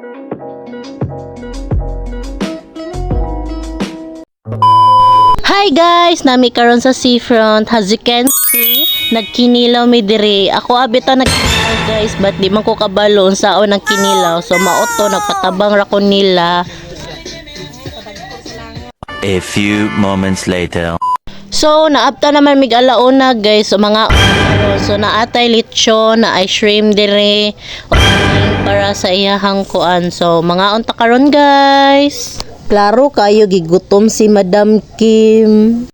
Hi guys, nami karon sa seafront. As you can see, nagkinilaw mi diri. Ako abita nagkinilaw guys, but di man ko kabalo unsaon nagkinilaw. So maoto nagpatabang ra ko nila. A few moments later. So naabta naman mig alauna guys. So mga so naatay lechon, na ice cream diri. Para sa iyahang kuan. So mga unta karon guys. Klaro kayo gigutom si Madam Kim.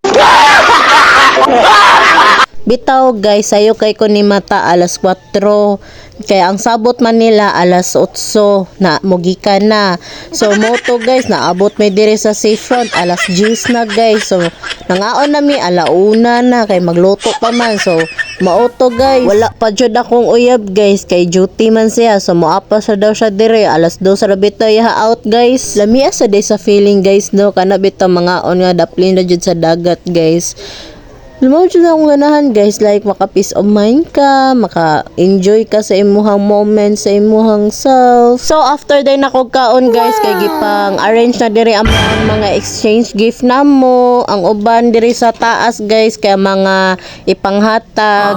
Bitaw guys, sayo kay ko ni mata alas 4. Kaya ang sabot man nila alas 8 na mugikan na. So moto guys, naabot may dire sa seafront alas 10 na guys. So nangaon na mi alauna na kay magluto pa man. So maoto guys, wala pa jud akong uyab guys kay duty man siya. So moapa sa daw siya dire alas 2 sa bitaw ya out guys. Lamia sa day sa feeling guys no, kana bitaw mga on nga daplin na jud sa dagat guys. Lumaw dyan akong ganahan guys, like maka peace of mind ka, maka enjoy ka sa imuhang moment, sa imuhang self. So after day na kog kaon guys, kay gipang arrange na diri ang mga exchange gift namo, ang uban diri sa taas guys, kaya mga ipanghatag.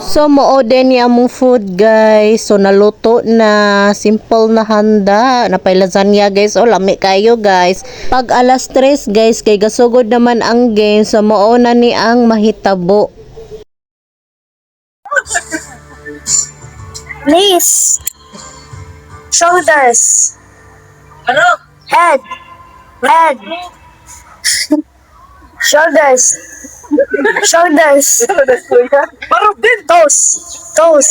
So mao din ni among food guys, so naluto na, simple na handa, napay lasagna guys, o lami kayo guys. Pag alas 3 guys, kay gasugod naman ang game, so mao na ni ang mahitabo. Knees, shoulders, head, shoulders, toes,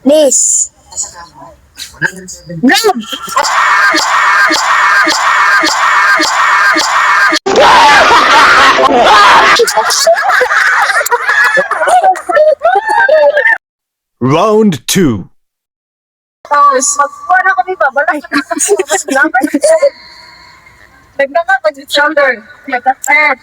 knees, grab, Round 2. magkuha na kami ba? Balay ka na nagdanga ka dito shoulder, head.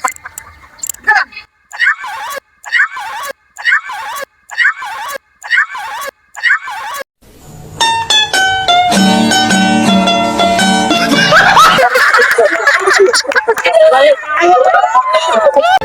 Balik.